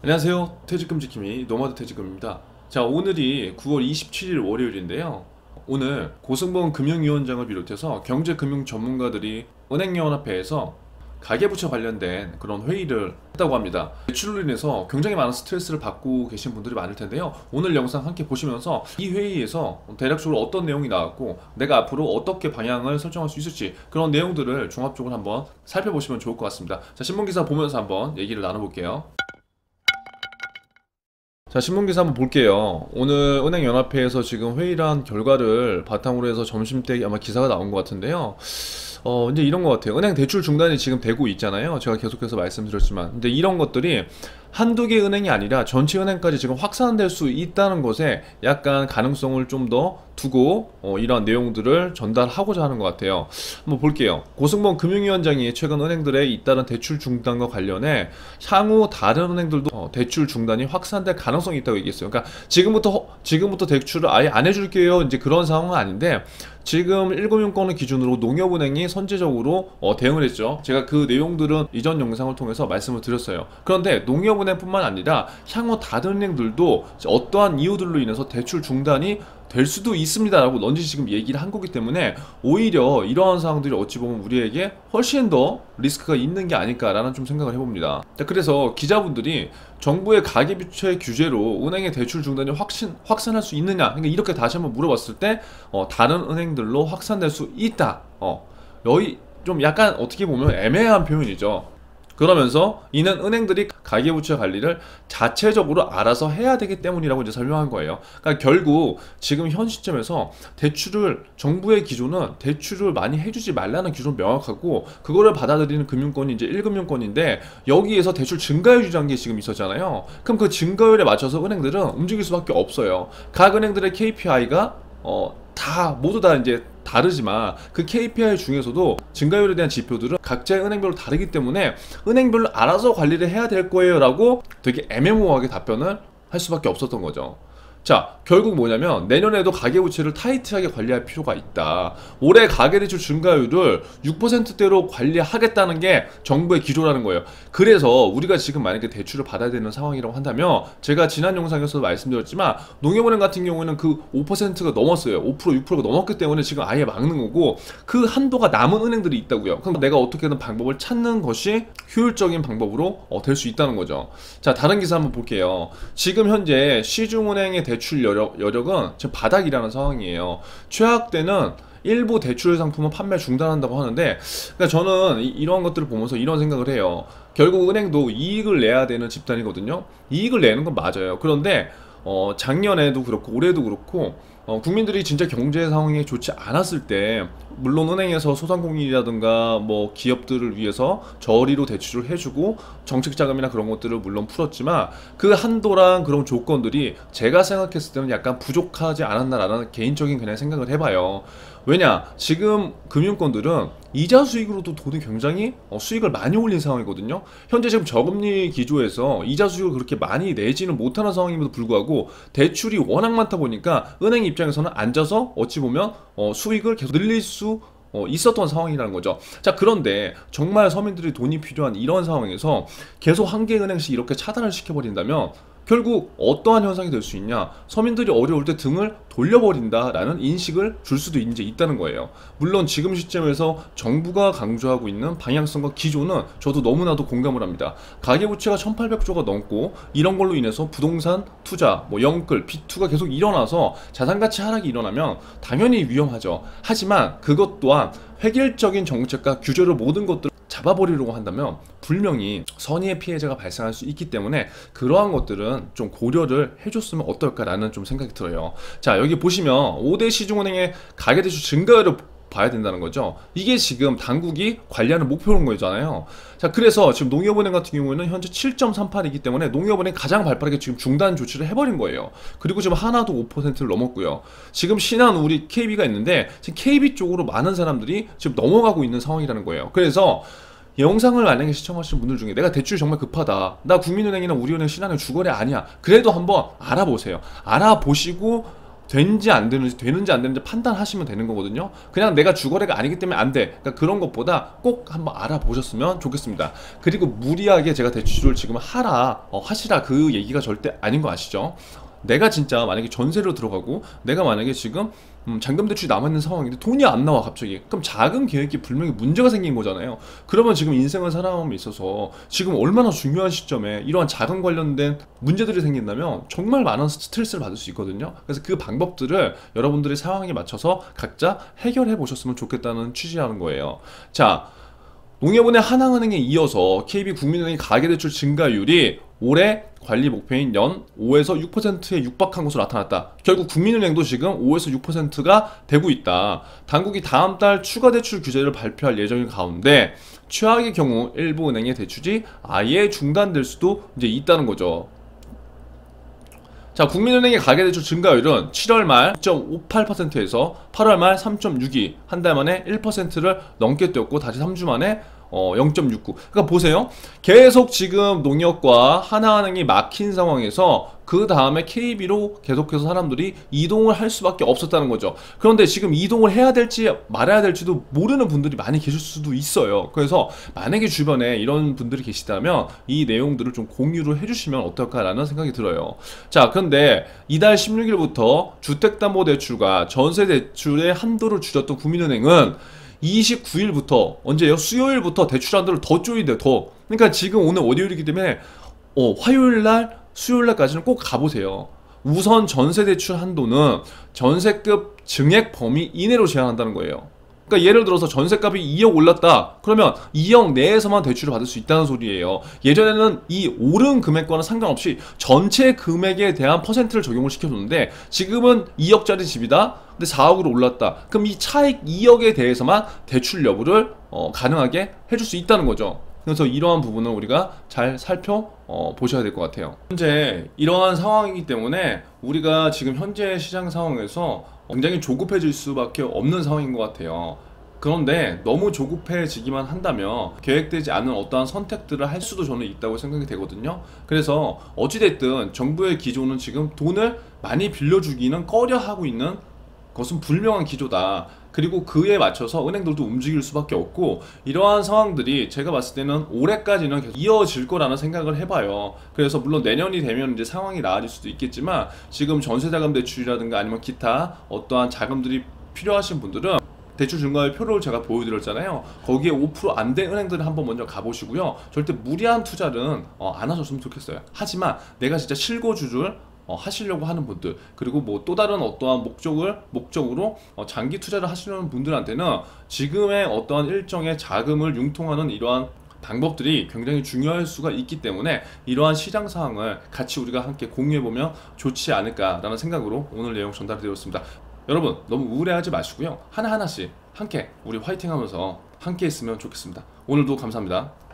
안녕하세요. 퇴직금 지킴이 노마드 퇴직금입니다. 자, 오늘이 9월 27일 월요일인데요. 오늘 고승범 금융위원장을 비롯해서 경제금융 전문가들이 은행연합회에서 가계부채 관련된 그런 회의를 했다고 합니다. 대출로 인해서 굉장히 많은 스트레스를 받고 계신 분들이 많을 텐데요. 오늘 영상 함께 보시면서 이 회의에서 대략적으로 어떤 내용이 나왔고 내가 앞으로 어떻게 방향을 설정할 수 있을지 그런 내용들을 종합적으로 한번 살펴보시면 좋을 것 같습니다. 자, 신문기사 보면서 한번 얘기를 나눠볼게요. 자, 신문기사 한번 볼게요. 오늘 은행연합회에서 지금 회의를 한 결과를 바탕으로 해서 점심때 아마 기사가 나온 것 같은데요. 이제 이런 것 같아요. 은행 대출 중단이 지금 되고 있잖아요. 제가 계속해서 말씀드렸지만. 근데 이런 것들이 한두 개 은행이 아니라 전체 은행까지 지금 확산될 수 있다는 것에 약간 가능성을 좀 더 두고 이러한 내용들을 전달하고자 하는 것 같아요. 한번 볼게요. 고승범 금융위원장이 최근 은행들의 잇따른 대출 중단과 관련해 향후 다른 은행들도 대출 중단이 확산될 가능성이 있다고 얘기했어요. 그러니까 지금부터 대출을 아예 안 해줄게요. 이제 그런 상황은 아닌데 지금 1금융권을 기준으로 농협은행이 선제적으로 대응을 했죠. 제가 그 내용들은 이전 영상을 통해서 말씀을 드렸어요. 그런데 농협은행뿐만 아니라 향후 다른 은행들도 어떠한 이유들로 인해서 대출 중단이 될 수도 있습니다라고 넌지 지금 얘기를 한 거기 때문에 오히려 이러한 상황들이 어찌 보면 우리에게 훨씬 더 리스크가 있는 게 아닐까라는 좀 생각을 해봅니다. 그래서 기자분들이 정부의 가계부채 규제로 은행의 대출 중단이 확산할 수 있느냐, 그러니까 이렇게 다시 한번 물어봤을 때 다른 은행들로 확산될 수 있다. 여기 좀 약간 어떻게 보면 애매한 표현이죠. 그러면서 이는 은행들이 가계부채 관리를 자체적으로 알아서 해야 되기 때문이라고 이제 설명한 거예요. 그러니까 결국 지금 현 시점에서 정부의 기조는 대출을 많이 해주지 말라는 기조는 명확하고 그거를 받아들이는 금융권이 이제 1금융권인데 여기에서 대출 증가율 주장이 지금 있었잖아요. 그럼 그 증가율에 맞춰서 은행들은 움직일 수밖에 없어요. 각 은행들의 KPI가 모두 다 이제 다르지만 그 KPI 중에서도 증가율에 대한 지표들은 각자의 은행별로 다르기 때문에 은행별로 알아서 관리를 해야 될 거예요 라고 되게 애매모호하게 답변을 할 수밖에 없었던 거죠. 자, 결국 뭐냐면 내년에도 가계부채를 타이트하게 관리할 필요가 있다. 올해 가계대출 증가율을 6%대로 관리하겠다는 게 정부의 기조라는 거예요. 그래서 우리가 지금 만약에 대출을 받아야 되는 상황이라고 한다면 제가 지난 영상에서도 말씀드렸지만 농협은행 같은 경우에는 그 5%가 넘었어요. 5%, 6%가 넘었기 때문에 지금 아예 막는 거고 그 한도가 남은 은행들이 있다고요. 그럼 내가 어떻게든 방법을 찾는 것이 효율적인 방법으로 될 수 있다는 거죠. 자, 다른 기사 한번 볼게요. 지금 현재 시중은행의 대출 여력은 지금 바닥이라는 상황이에요. 최악 때는 일부 대출 상품은 판매 중단한다고 하는데, 그러니까 저는 이런 것들을 보면서 이런 생각을 해요. 결국 은행도 이익을 내야 되는 집단이거든요. 이익을 내는 건 맞아요. 그런데 작년에도 그렇고 올해도 그렇고 국민들이 진짜 경제 상황이 좋지 않았을 때 물론 은행에서 소상공인이라든가 뭐 기업들을 위해서 저리로 대출을 해주고 정책 자금이나 그런 것들을 물론 풀었지만 그 한도랑 그런 조건들이 제가 생각했을 때는 약간 부족하지 않았나라는 개인적인 그냥 생각을 해봐요. 왜냐, 지금 금융권들은 이자 수익으로도 돈이 굉장히 수익을 많이 올린 상황이거든요. 현재 지금 저금리 기조에서 이자 수익을 그렇게 많이 내지는 못하는 상황임에도 불구하고 대출이 워낙 많다 보니까 은행 입장에서는 앉아서 어찌 보면 수익을 계속 늘릴 수 있었던 상황이라는 거죠. 자, 그런데 정말 서민들이 돈이 필요한 이런 상황에서 계속 한 개 은행씩 이렇게 차단을 시켜버린다면 결국 어떠한 현상이 될 수 있냐, 서민들이 어려울 때 등을 돌려버린다라는 인식을 줄 수도 이제 있다는 거예요. 물론 지금 시점에서 정부가 강조하고 있는 방향성과 기조는 저도 너무나도 공감을 합니다. 가계부채가 1800조가 넘고 이런 걸로 인해서 부동산 투자, 영끌, B2가 계속 일어나서 자산가치 하락이 일어나면 당연히 위험하죠. 하지만 그것 또한 획일적인 정책과 규제로 모든 것들을 잡아버리려고 한다면 분명히 선의의 피해자가 발생할 수 있기 때문에 그러한 것들은 좀 고려를 해줬으면 어떨까라는 좀 생각이 들어요. 자, 여기 보시면 5대 시중은행의 가계대출 증가율을 봐야 된다는 거죠. 이게 지금 당국이 관리하는 목표인 거잖아요. 자, 그래서 지금 농협은행 같은 경우에는 현재 7.38이기 때문에 농협은행 가장 발빠르게 지금 중단 조치를 해버린 거예요. 그리고 지금 하나도 5%를 넘었고요. 지금 신한 우리 KB가 있는데 지금 KB 쪽으로 많은 사람들이 지금 넘어가고 있는 상황이라는 거예요. 그래서 영상을 만약에 시청하시는 분들 중에 내가 대출 정말 급하다, 나 국민은행이나 우리은행, 신한은행 주거래 아니야, 그래도 한번 알아보세요. 알아보시고 되는지 안 되는지 판단하시면 되는 거거든요. 그냥 내가 주거래가 아니기 때문에 안 돼. 그러니까 그런 것보다 꼭 한번 알아보셨으면 좋겠습니다. 그리고 무리하게 제가 대출을 지금 하시라 그 얘기가 절대 아닌 거 아시죠? 내가 진짜 만약에 전세로 들어가고 내가 만약에 지금 잔금 대출이 남아있는 상황인데 돈이 안 나와 갑자기, 그럼 자금 계획이 분명히 문제가 생긴 거잖아요. 그러면 지금 인생을 살아감에 있어서 지금 얼마나 중요한 시점에 이러한 자금 관련된 문제들이 생긴다면 정말 많은 스트레스를 받을 수 있거든요. 그래서 그 방법들을 여러분들의 상황에 맞춰서 각자 해결해 보셨으면 좋겠다는 취지라는 거예요. 자, 농협은행, 하나은행에 이어서 KB국민은행의 가계대출 증가율이 올해 관리 목표인 연 5에서 6%에 육박한 것으로 나타났다. 결국 국민은행도 지금 5에서 6%가 되고 있다. 당국이 다음 달 추가 대출 규제를 발표할 예정인 가운데 최악의 경우 일부 은행의 대출이 아예 중단될 수도 이제 있다는 거죠. 자, 국민은행의 가계대출 증가율은 7월 말 2.58%에서 8월 말 3.62, 한 달 만에 1%를 넘게 뛰었고 다시 3주 만에 0.69. 그러니까 보세요. 계속 지금 농협과 하나은행이 막힌 상황에서 그 다음에 KB로 계속해서 사람들이 이동을 할 수밖에 없었다는 거죠. 그런데 지금 이동을 해야 될지 말아야 될지도 모르는 분들이 많이 계실 수도 있어요. 그래서 만약에 주변에 이런 분들이 계시다면 이 내용들을 좀 공유를 해주시면 어떨까라는 생각이 들어요. 자, 그런데 이달 16일부터 주택담보대출과 전세대출의 한도를 줄였던 국민은행은 29일부터 언제예요? 수요일부터 대출 한도를 더 조이대 더. 그러니까 지금 오늘 월요일이기 때문에 화요일날 수요일날까지는 꼭 가보세요. 우선 전세대출 한도는 전세급 증액 범위 이내로 제한한다는 거예요. 그러니까 예를 들어서 전세값이 2억 올랐다 그러면 2억 내에서만 대출을 받을 수 있다는 소리예요. 예전에는 이 오른 금액과는 상관없이 전체 금액에 대한 퍼센트를 적용을 시켜줬는데 지금은 2억짜리 집이다 근데 4억으로 올랐다, 그럼 이 차익 2억에 대해서만 대출 여부를 가능하게 해줄 수 있다는 거죠. 그래서 이러한 부분을 우리가 잘 살펴보셔야 될 것 같아요. 현재 이러한 상황이기 때문에 우리가 지금 현재 시장 상황에서 굉장히 조급해질 수밖에 없는 상황인 것 같아요. 그런데 너무 조급해지기만 한다면 계획되지 않은 어떠한 선택들을 할 수도 저는 있다고 생각이 되거든요. 그래서 어찌됐든 정부의 기조는 지금 돈을 많이 빌려주기는 꺼려하고 있는 것은 분명한 기조다. 그리고 그에 맞춰서 은행들도 움직일 수밖에 없고, 이러한 상황들이 제가 봤을 때는 올해까지는 계속 이어질 거라는 생각을 해봐요. 그래서 물론 내년이 되면 이제 상황이 나아질 수도 있겠지만 지금 전세자금 대출이라든가 아니면 기타 어떠한 자금들이 필요하신 분들은 대출 증가율 표를 제가 보여드렸잖아요. 거기에 5% 안 된 은행들은 한번 먼저 가보시고요. 절대 무리한 투자는 안 하셨으면 좋겠어요. 하지만 내가 진짜 실거주를 하시려고 하는 분들, 그리고 뭐 또 다른 어떠한 목적으로 장기 투자를 하시려는 분들한테는 지금의 어떠한 일정의 자금을 융통하는 이러한 방법들이 굉장히 중요할 수가 있기 때문에 이러한 시장 상황을 같이 우리가 함께 공유해보면 좋지 않을까라는 생각으로 오늘 내용 전달드렸습니다. 여러분 너무 우울해하지 마시고요. 하나하나씩 함께 우리 화이팅 하면서 함께 했으면 좋겠습니다. 오늘도 감사합니다.